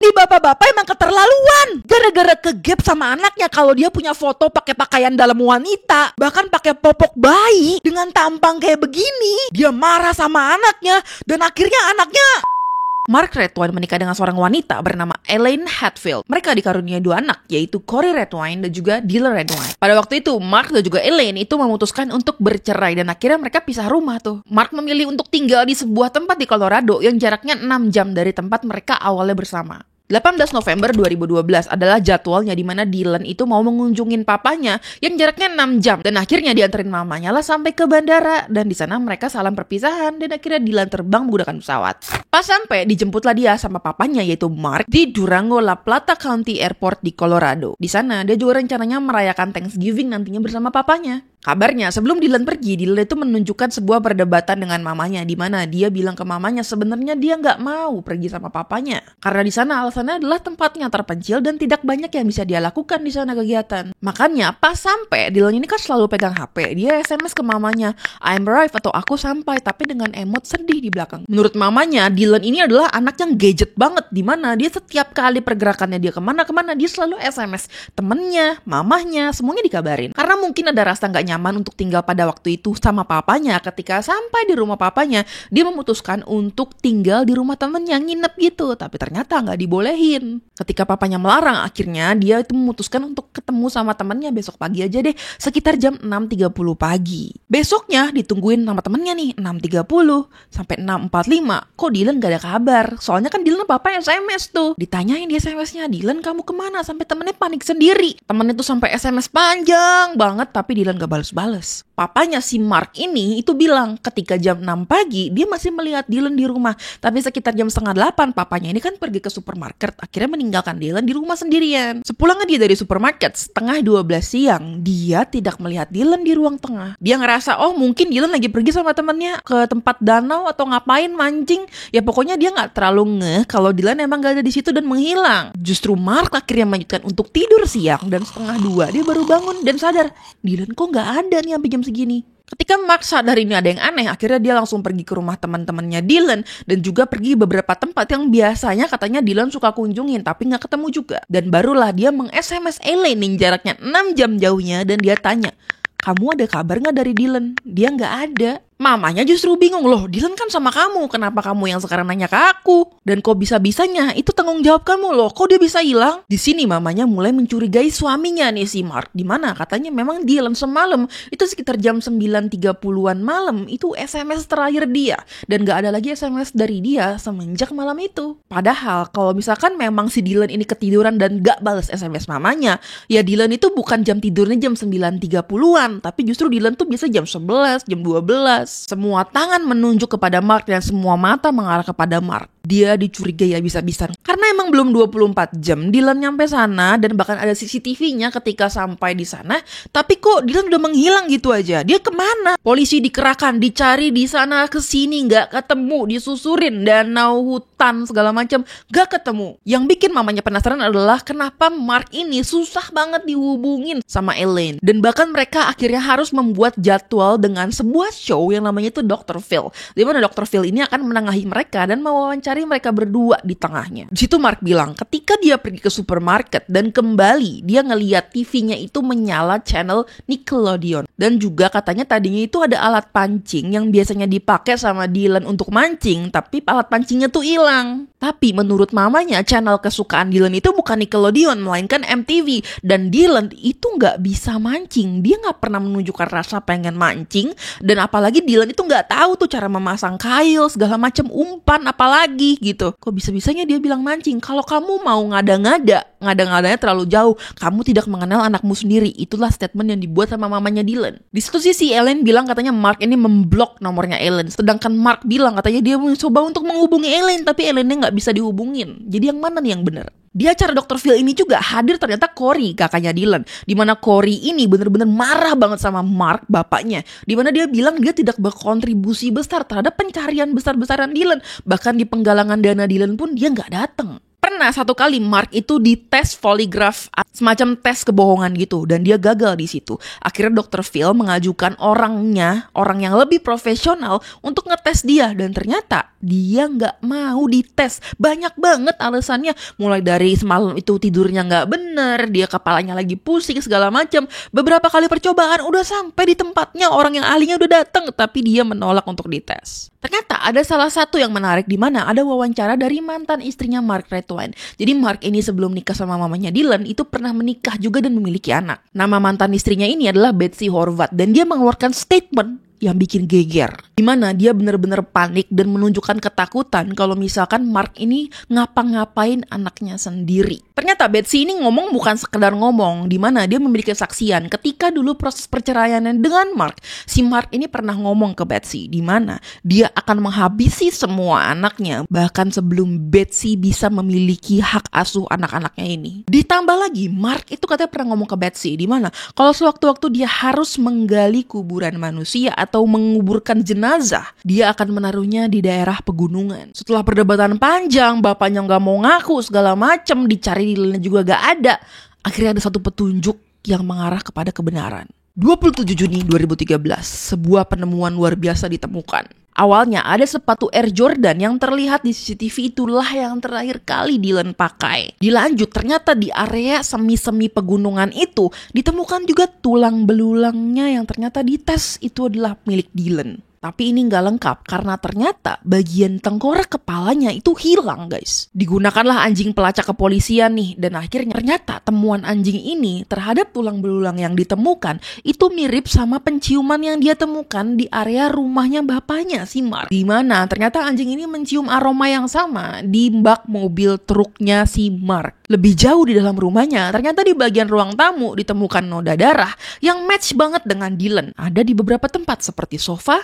Ini bapak-bapak emang keterlaluan. Gara-gara kegap sama anaknya kalau dia punya foto pakai pakaian dalam wanita, bahkan pakai popok bayi dengan tampang kayak begini. Dia marah sama anaknya dan akhirnya anaknya... Mark Redwine menikah dengan seorang wanita bernama Elaine Hatfield. Mereka dikaruniai 2 anak, yaitu Corey Redwine dan juga Dylan Redwine. Pada waktu itu, Mark dan juga Elaine itu memutuskan untuk bercerai dan akhirnya mereka pisah rumah tuh. Mark memilih untuk tinggal di sebuah tempat di Colorado yang jaraknya 6 jam dari tempat mereka awalnya bersama. 18 November 2012 adalah jadwalnya di mana Dylan itu mau mengunjungin papanya yang jaraknya 6 jam dan akhirnya dianterin mamanya lah sampai ke bandara dan di sana mereka salam perpisahan dan akhirnya Dylan terbang menggunakan pesawat. Pas sampai dijemputlah dia sama papanya yaitu Mark di Durango La Plata County Airport di Colorado. Di sana dia juga rencananya merayakan Thanksgiving nantinya bersama papanya. Kabarnya sebelum Dylan pergi, Dylan itu menunjukkan sebuah perdebatan dengan mamanya di mana dia bilang ke mamanya sebenarnya dia nggak mau pergi sama papanya karena di sana alasannya adalah tempatnya terpencil dan tidak banyak yang bisa dia lakukan di sana kegiatan. Makanya pas sampai Dylan ini kan selalu pegang HP, dia SMS ke mamanya, I'm arrived atau aku sampai, tapi dengan emot sedih di belakang. Menurut mamanya, Dylan ini adalah anak yang gadget banget di mana dia setiap kali pergerakannya dia kemana-kemana dia selalu SMS temennya, mamahnya, semuanya dikabarin. Karena mungkin ada rasa nggak nyaman untuk tinggal pada waktu itu sama papanya. Ketika sampai di rumah papanya, dia memutuskan untuk tinggal di rumah temennya, nginep gitu. Tapi ternyata nggak dibolehin. Ketika papanya melarang, akhirnya dia itu memutuskan untuk ketemu sama temennya besok pagi aja deh, sekitar jam 6.30 pagi. Besoknya ditungguin sama temennya nih, 6.30 sampai 6.45. Kok Dylan gak ada kabar? Soalnya kan Dylan papa SMS tuh. Ditanyain di SMS-nya, Dylan kamu kemana? Sampai temennya panik sendiri. Temennya tuh sampai SMS panjang banget, tapi Dylan gak bales-bales. Papanya si Mark ini itu bilang ketika jam 6 pagi dia masih melihat Dylan di rumah. Tapi sekitar jam 7:30 papanya ini kan pergi ke supermarket. Akhirnya meninggalkan Dylan di rumah sendirian. Sepulangnya dia dari supermarket setengah 12 siang, dia tidak melihat Dylan di ruang tengah. Dia ngerasa oh mungkin Dylan lagi pergi sama temannya ke tempat danau atau ngapain mancing. Ya pokoknya dia nggak terlalu ngeh kalau Dylan emang gak ada di situ dan menghilang. Justru Mark akhirnya melanjutkan untuk tidur siang dan setengah 2 dia baru bangun dan sadar Dylan kok nggak ada nih sampai jam segini. Ketika Mark sadar ini ada yang aneh, akhirnya dia langsung pergi ke rumah teman-temannya Dylan dan juga pergi beberapa tempat yang biasanya katanya Dylan suka kunjungin tapi nggak ketemu juga. Dan barulah dia meng-SMS Elaine yang jaraknya 6 jam jauhnya dan dia tanya, kamu ada kabar nggak dari Dylan? Dia nggak ada. Mamanya justru bingung, loh Dylan kan sama kamu, kenapa kamu yang sekarang nanya ke aku? Dan kok bisa-bisanya, itu tanggung jawab kamu loh, kok dia bisa hilang? Di sini mamanya mulai mencurigai suaminya nih si Mark, dimana katanya memang Dylan semalam, itu sekitar jam 9.30an malam, itu SMS terakhir dia. Dan gak ada lagi SMS dari dia semenjak malam itu. Padahal kalau misalkan memang si Dylan ini ketiduran dan gak balas SMS mamanya, ya Dylan itu bukan jam tidurnya jam 9.30an, tapi justru Dylan tuh biasa jam 11, jam 12. Semua tangan menunjuk kepada Mark dan semua mata mengarah kepada Mark. Dia dicurigai habis-habisan. Karena emang belum 24 jam Dylan nyampe sana dan bahkan ada CCTV-nya ketika sampai di sana. Tapi kok Dylan udah menghilang gitu aja? Dia kemana? Polisi dikerahkan, dicari di sana ke sini nggak ketemu, disusurin danau, hutan segala macam nggak ketemu. Yang bikin mamanya penasaran adalah kenapa Mark ini susah banget dihubungin sama Elaine. Dan bahkan mereka akhirnya harus membuat jadwal dengan sebuah show yang namanya itu Dr. Phil. Di mana Dr. Phil ini akan menengahi mereka dan mewawancari mereka berdua di tengahnya. Di situ Mark bilang ketika dia pergi ke supermarket dan kembali dia ngeliat TV-nya itu menyala channel Nickelodeon. Dan juga katanya tadinya itu ada alat pancing yang biasanya dipakai sama Dylan untuk mancing, tapi alat pancingnya tuh hilang. Tapi menurut mamanya channel kesukaan Dylan itu bukan Nickelodeon melainkan MTV. Dan Dylan itu gak bisa mancing. Dia gak pernah menunjukkan rasa pengen mancing. Dan apalagi Dylan itu gak tahu tuh cara memasang kail segala macam umpan apalagi gitu. Kok bisa-bisanya dia bilang mancing? Kalau kamu mau ngada-ngadanya terlalu jauh, kamu tidak mengenal anakmu sendiri. Itulah statement yang dibuat sama mamanya Dylan. Di satu sisi Elaine bilang katanya Mark ini memblok nomornya Elaine, sedangkan Mark bilang katanya dia mencoba untuk menghubungi Elaine tapi Elaine-nya nggak bisa dihubungin. Jadi yang mana nih yang benar? Di acara Dr. Phil ini juga hadir ternyata Corey, kakaknya Dylan. Dimana Corey ini benar-benar marah banget sama Mark, bapaknya. Dimana dia bilang dia tidak berkontribusi besar terhadap pencarian besar-besaran Dylan. Bahkan di penggalangan dana Dylan pun dia nggak datang. Pernah satu kali Mark itu dites poligraf, semacam tes kebohongan gitu, dan dia gagal di situ. Akhirnya Dr. Phil mengajukan orang yang lebih profesional untuk ngetes dia, dan ternyata dia nggak mau dites. Banyak banget alasannya, mulai dari semalam itu tidurnya nggak bener, dia kepalanya lagi pusing segala macam. Beberapa kali percobaan udah sampai di tempatnya, orang yang ahlinya udah datang, tapi dia menolak untuk dites. Ternyata ada salah satu yang menarik, di mana ada wawancara dari mantan istrinya Mark Redwine. Jadi Mark ini sebelum nikah sama mamanya Dylan itu pernah menikah juga dan memiliki anak. Nama mantan istrinya ini adalah Betsy Horvath, dan dia mengeluarkan statement yang bikin geger, di mana dia benar-benar panik dan menunjukkan ketakutan kalau misalkan Mark ini ngapa-ngapain anaknya sendiri. Ternyata Betsy ini ngomong bukan sekedar ngomong, di mana dia memiliki kesaksian ketika dulu proses perceraiannya dengan Mark. Si Mark ini pernah ngomong ke Betsy, di mana dia akan menghabisi semua anaknya, bahkan sebelum Betsy bisa memiliki hak asuh anak-anaknya ini. Ditambah lagi, Mark itu katanya pernah ngomong ke Betsy, di mana kalau sewaktu-waktu dia harus menggali kuburan manusia atau menguburkan jenazah, dia akan menaruhnya di daerah pegunungan. Setelah perdebatan panjang, bapaknya nggak mau ngaku segala macem, dicari Dylan juga gak ada. Akhirnya ada satu petunjuk yang mengarah kepada kebenaran. 27 Juni 2013, sebuah penemuan luar biasa ditemukan. Awalnya ada sepatu Air Jordan yang terlihat di CCTV, itulah yang terakhir kali Dylan pakai. Dilanjut, ternyata di area semi-semi pegunungan itu ditemukan juga tulang belulangnya yang ternyata dites itu adalah milik Dylan. Tapi ini nggak lengkap karena ternyata bagian tengkorak kepalanya itu hilang, guys. Digunakanlah anjing pelacak kepolisian nih, dan akhirnya ternyata temuan anjing ini terhadap tulang belulang yang ditemukan itu mirip sama penciuman yang dia temukan di area rumahnya bapaknya si Mark. Dimana ternyata anjing ini mencium aroma yang sama di bak mobil truknya si Mark. Lebih jauh di dalam rumahnya, ternyata di bagian ruang tamu ditemukan noda darah yang match banget dengan Dylan. Ada di beberapa tempat seperti sofa,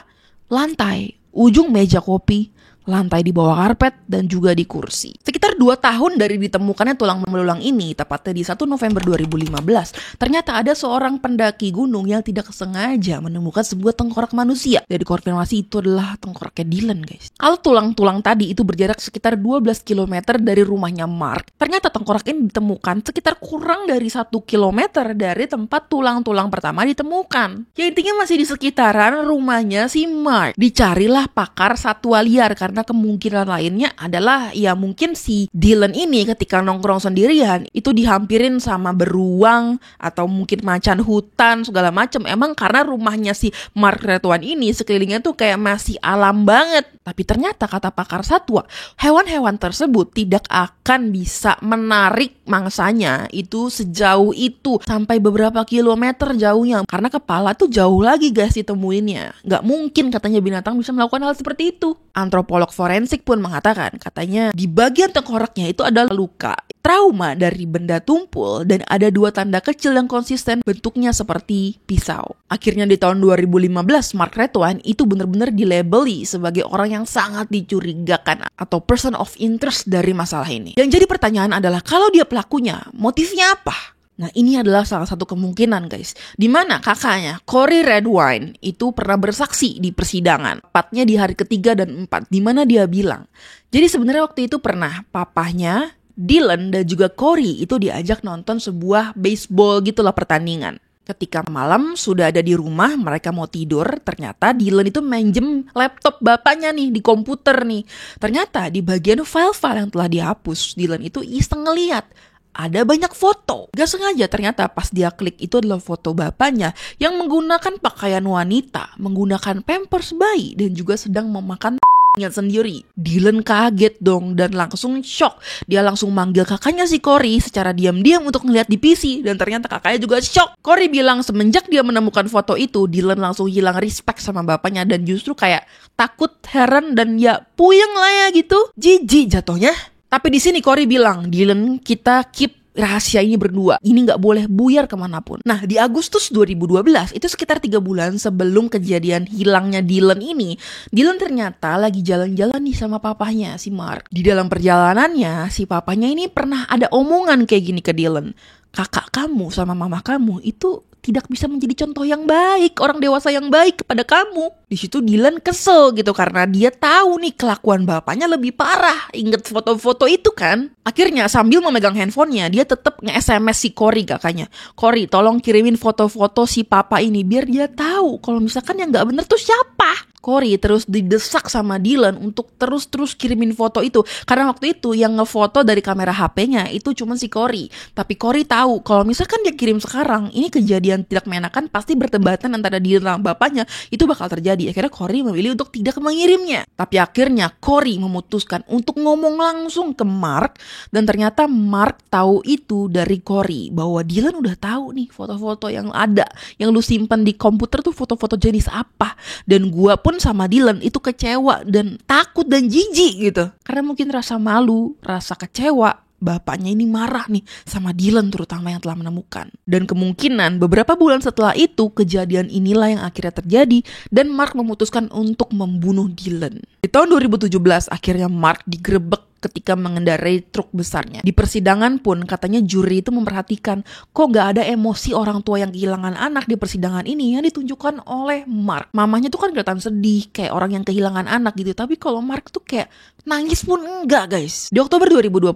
lantai, ujung meja kopi, lantai di bawah karpet, dan juga di kursi. Sekitar 2 tahun dari ditemukannya tulang belulang ini, tepatnya di 1 November 2015, ternyata ada seorang pendaki gunung yang tidak sengaja menemukan sebuah tengkorak manusia. Dan dikonfirmasi itu adalah tengkoraknya Dylan, guys. Kalau tulang-tulang tadi itu berjarak sekitar 12 km dari rumahnya Mark, ternyata tengkorak ini ditemukan sekitar kurang dari 1 km dari tempat tulang-tulang pertama ditemukan. Ya intinya masih di sekitaran rumahnya si Mark. Dicarilah pakar satwa liar karena kemungkinan lainnya adalah ya mungkin si Dylan ini ketika nongkrong sendirian itu dihampirin sama beruang atau mungkin macan hutan segala macam. Emang karena rumahnya si Mark Redwine ini sekelilingnya tuh kayak masih alam banget. Tapi ternyata kata pakar satwa, hewan-hewan tersebut tidak akan bisa menarik mangsanya itu sejauh itu sampai beberapa kilometer jauhnya, karena kepala tuh jauh lagi guys ditemuinnya. Gak mungkin katanya binatang bisa melakukan hal seperti itu. Antropolog forensik pun mengatakan katanya di bagian tengkoraknya itu ada luka, trauma dari benda tumpul, dan ada 2 tanda kecil yang konsisten bentuknya seperti pisau. Akhirnya di tahun 2015 Mark Redwine itu benar-benar dilabeli sebagai orang yang sangat dicurigakan atau person of interest dari masalah ini. Yang jadi pertanyaan adalah kalau dia pelakunya, motifnya apa? Nah ini adalah salah satu kemungkinan guys, di mana kakaknya Corey Redwine itu pernah bersaksi di persidangan, tepatnya di hari ketiga dan 4, di mana dia bilang, jadi sebenarnya waktu itu pernah papahnya Dylan dan juga Corey itu diajak nonton sebuah baseball gitulah pertandingan. Ketika malam sudah ada di rumah, mereka mau tidur, ternyata Dylan itu minjem laptop bapaknya nih di komputer nih. Ternyata di bagian file-file yang telah dihapus, Dylan itu iseng ngeliat ada banyak foto. Gak sengaja ternyata pas dia klik itu adalah foto bapaknya yang menggunakan pakaian wanita, menggunakan pampers bayi, dan juga sedang memakan sendiri. Dylan kaget dong dan langsung shock. Dia langsung manggil kakaknya si Corey secara diam-diam untuk ngeliat di PC, dan ternyata kakaknya juga shock. Corey bilang semenjak dia menemukan foto itu, Dylan langsung hilang respect sama bapaknya dan justru kayak takut, heran, dan ya puyeng lah ya gitu. Jijik jatuhnya. Tapi di sini Corey bilang, Dylan, kita keep rahasia ini berdua. Ini gak boleh buyar kemanapun. Nah di Agustus 2012, itu sekitar 3 bulan sebelum kejadian hilangnya Dylan ini, Dylan ternyata lagi jalan-jalan nih sama papahnya si Mark. Di dalam perjalanannya, si papahnya ini pernah ada omongan kayak gini ke Dylan. kakak kamu sama mama kamu itu tidak bisa menjadi contoh yang baik, orang dewasa yang baik kepada kamu. Di situ Dylan kesel gitu karena dia tahu nih kelakuan bapaknya lebih parah. Ingat foto-foto itu kan? Akhirnya sambil memegang handphonenya, dia tetap nge-SMS si Cory kakaknya. Cory, tolong kirimin foto-foto si papa ini biar dia tahu kalau misalkan yang nggak bener tuh siapa. Cory terus didesak sama Dylan untuk terus kirimin foto itu. Karena waktu itu yang ngefoto dari kamera HP-nya itu cuma si Cory. Tapi Cory tahu kalau misalkan dia kirim sekarang, ini kejadian tidak mengenakan pasti bertebatan antara Dylan sama bapaknya. Itu bakal terjadi. Akhirnya Cory memilih untuk tidak mengirimnya. Tapi akhirnya Cory memutuskan untuk ngomong langsung ke Mark. Dan ternyata Mark tahu itu dari Cory. Bahwa Dylan udah tahu nih foto-foto yang ada. Yang lu simpan di komputer tuh foto-foto jenis apa. Dan gua pun sama Dylan itu kecewa dan takut dan jijik gitu. Karena mungkin rasa malu, rasa kecewa, bapaknya ini marah nih sama Dylan terutama yang telah menemukan. Dan kemungkinan beberapa bulan setelah itu kejadian inilah yang akhirnya terjadi dan Mark memutuskan untuk membunuh Dylan. Di tahun 2017 akhirnya Mark digerebek ketika mengendarai truk besarnya. Di persidangan pun katanya juri itu memperhatikan kok gak ada emosi orang tua yang kehilangan anak di persidangan ini yang ditunjukkan oleh Mark. Mamanya tuh kan kelihatan sedih kayak orang yang kehilangan anak gitu. Tapi kalau Mark tuh kayak nangis pun enggak guys. Di Oktober 2021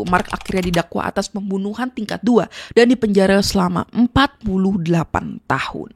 Mark akhirnya didakwa atas pembunuhan tingkat 2 dan dipenjara selama 48 tahun.